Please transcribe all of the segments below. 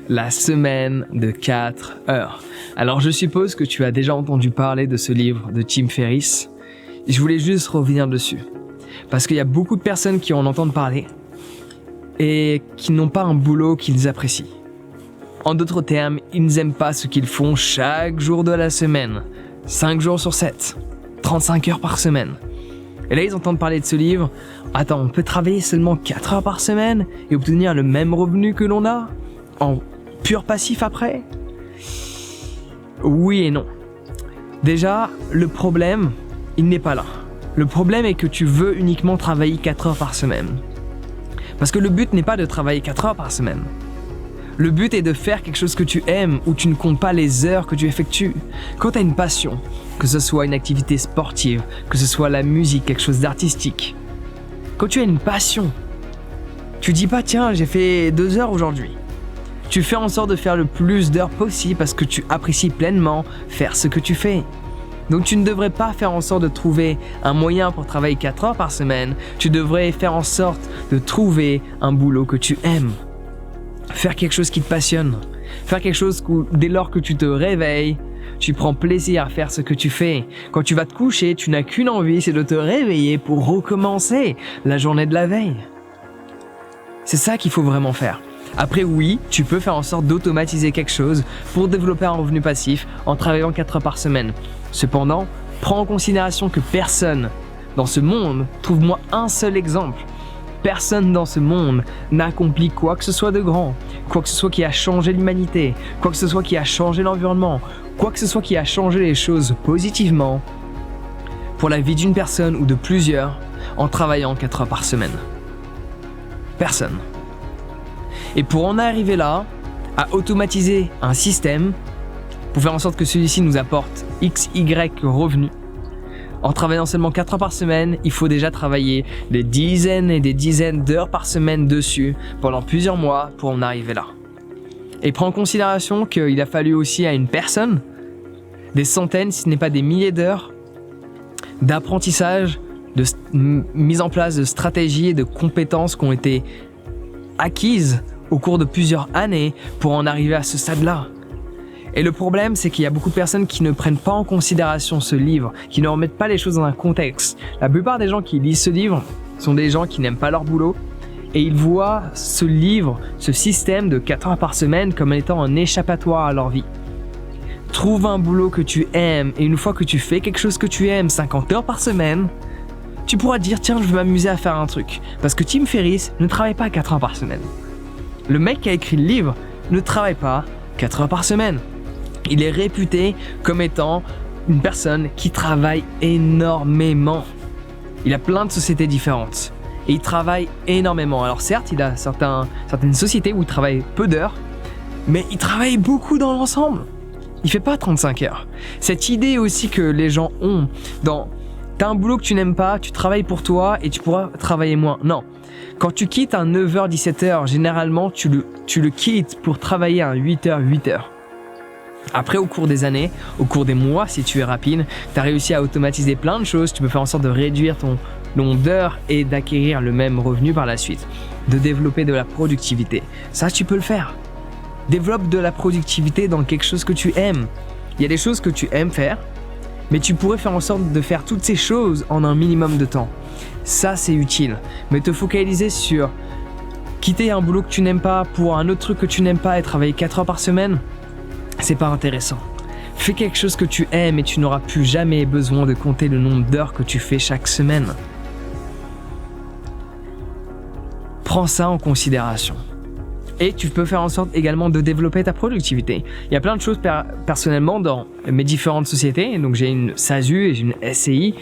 La semaine de 4 heures. Alors je suppose que tu as déjà entendu parler de ce livre de Tim Ferriss. Je voulais juste revenir dessus. Parce qu'il y a beaucoup de personnes qui en entendent parler et qui n'ont pas un boulot qu'ils apprécient. En d'autres termes, ils n'aiment pas ce qu'ils font chaque jour de la semaine. 5 jours sur 7. 35 heures par semaine. Et là, ils entendent parler de ce livre. Attends, on peut travailler seulement 4 heures par semaine et obtenir le même revenu que l'on a en pur passif après ? Oui et non. Déjà, le problème, il n'est pas là. Le problème est que tu veux uniquement travailler 4 heures par semaine. Parce que le but n'est pas de travailler 4 heures par semaine. Le but est de faire quelque chose que tu aimes, où tu ne comptes pas les heures que tu effectues. Quand tu as une passion, que ce soit une activité sportive, que ce soit la musique, quelque chose d'artistique. Quand tu as une passion, tu dis pas tiens, j'ai fait 2 heures aujourd'hui. Tu fais en sorte de faire le plus d'heures possible parce que tu apprécies pleinement faire ce que tu fais. Donc tu ne devrais pas faire en sorte de trouver un moyen pour travailler 4 heures par semaine. Tu devrais faire en sorte de trouver un boulot que tu aimes. Faire quelque chose qui te passionne. Faire quelque chose où, dès lors que tu te réveilles, tu prends plaisir à faire ce que tu fais. Quand tu vas te coucher, tu n'as qu'une envie, c'est de te réveiller pour recommencer la journée de la veille. C'est ça qu'il faut vraiment faire. Après, oui, tu peux faire en sorte d'automatiser quelque chose pour développer un revenu passif en travaillant 4 heures par semaine. Cependant, prends en considération que personne dans ce monde, trouve-moi un seul exemple, personne dans ce monde n'a accompli quoi que ce soit de grand, quoi que ce soit qui a changé l'humanité, quoi que ce soit qui a changé l'environnement, quoi que ce soit qui a changé les choses positivement pour la vie d'une personne ou de plusieurs en travaillant 4 heures par semaine. Personne. Et pour en arriver là, à automatiser un système pour faire en sorte que celui-ci nous apporte XY revenus, en travaillant seulement 4 heures par semaine, il faut déjà travailler des dizaines et des dizaines d'heures par semaine dessus pendant plusieurs mois pour en arriver là. Et prends en considération qu'il a fallu aussi à une personne des centaines, si ce n'est pas des milliers d'heures d'apprentissage, de mise en place de stratégies et de compétences qui ont été acquises au cours de plusieurs années pour en arriver à ce stade-là. Et le problème, c'est qu'il y a beaucoup de personnes qui ne prennent pas en considération ce livre, qui ne remettent pas les choses dans un contexte. La plupart des gens qui lisent ce livre sont des gens qui n'aiment pas leur boulot et ils voient ce livre, ce système de 4 heures par semaine comme étant un échappatoire à leur vie. Trouve un boulot que tu aimes et une fois que tu fais quelque chose que tu aimes 50 heures par semaine, tu pourras dire tiens, je vais m'amuser à faire un truc. Parce que Tim Ferriss ne travaille pas 4 heures par semaine. Le mec qui a écrit le livre ne travaille pas 4 heures par semaine. Il est réputé comme étant une personne qui travaille énormément. Il a plein de sociétés différentes et il travaille énormément. Alors certes, il a certaines sociétés où il travaille peu d'heures, mais il travaille beaucoup dans l'ensemble. Il fait pas 35 heures. Cette idée aussi que les gens ont t'as un boulot que tu n'aimes pas, tu travailles pour toi et tu pourras travailler moins. Non. Quand tu quittes un 9h-17h, généralement tu le quittes pour travailler un 8h-8h. Après, au cours des années, au cours des mois, si tu es rapide, tu as réussi à automatiser plein de choses. Tu peux faire en sorte de réduire ton nombre d'heures et d'acquérir le même revenu par la suite. De développer de la productivité. Ça, tu peux le faire. Développe de la productivité dans quelque chose que tu aimes. Il y a des choses que tu aimes faire, mais tu pourrais faire en sorte de faire toutes ces choses en un minimum de temps. Ça, c'est utile. Mais te focaliser sur quitter un boulot que tu n'aimes pas pour un autre truc que tu n'aimes pas et travailler 4 heures par semaine, c'est pas intéressant. Fais quelque chose que tu aimes et tu n'auras plus jamais besoin de compter le nombre d'heures que tu fais chaque semaine. Prends ça en considération. Et tu peux faire en sorte également de développer ta productivité. Il y a plein de choses personnellement dans mes différentes sociétés. Donc j'ai une SASU et j'ai une SCI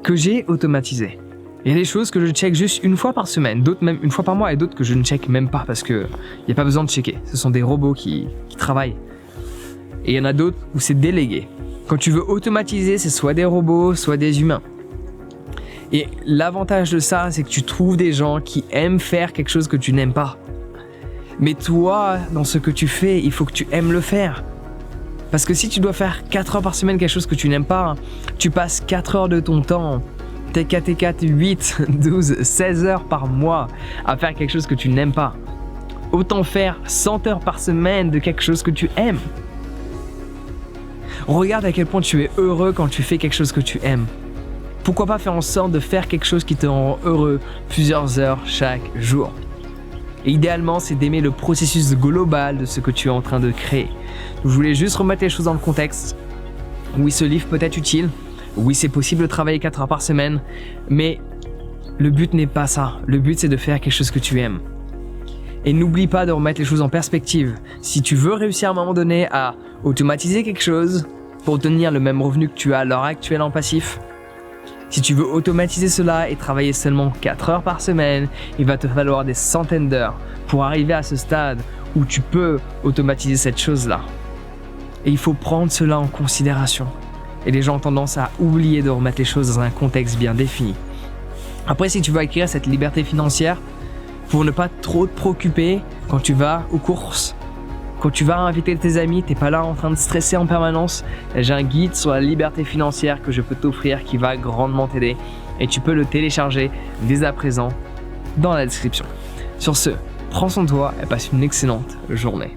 que j'ai automatisées. Il y a des choses que je check juste une fois par semaine, d'autres même une fois par mois et d'autres que je ne check même pas parce qu'il n'y a pas besoin de checker. Ce sont des robots qui travaillent. Et il y en a d'autres où c'est délégué. Quand tu veux automatiser, c'est soit des robots, soit des humains. Et l'avantage de ça, c'est que tu trouves des gens qui aiment faire quelque chose que tu n'aimes pas. Mais toi, dans ce que tu fais, il faut que tu aimes le faire. Parce que si tu dois faire 4 heures par semaine quelque chose que tu n'aimes pas, tu passes 4 heures de ton temps, T4, 8, 12, 16 heures par mois à faire quelque chose que tu n'aimes pas. Autant faire 100 heures par semaine de quelque chose que tu aimes. Regarde à quel point tu es heureux quand tu fais quelque chose que tu aimes. Pourquoi pas faire en sorte de faire quelque chose qui te rend heureux plusieurs heures chaque jour. Et idéalement, c'est d'aimer le processus global de ce que tu es en train de créer. Je voulais juste remettre les choses dans le contexte. Oui, ce livre peut être utile. Oui, c'est possible de travailler 4 heures par semaine. Mais le but n'est pas ça. Le but, c'est de faire quelque chose que tu aimes. Et n'oublie pas de remettre les choses en perspective. Si tu veux réussir à un moment donné à automatiser quelque chose pour obtenir le même revenu que tu as à l'heure actuelle en passif, si tu veux automatiser cela et travailler seulement 4 heures par semaine, il va te falloir des centaines d'heures pour arriver à ce stade où tu peux automatiser cette chose-là. Et il faut prendre cela en considération. Et les gens ont tendance à oublier de remettre les choses dans un contexte bien défini. Après, si tu veux acquérir cette liberté financière, pour ne pas trop te préoccuper quand tu vas aux courses, quand tu vas inviter tes amis, t'es pas là en train de stresser en permanence. J'ai un guide sur la liberté financière que je peux t'offrir qui va grandement t'aider et tu peux le télécharger dès à présent dans la description. Sur ce, prends soin de toi et passe une excellente journée.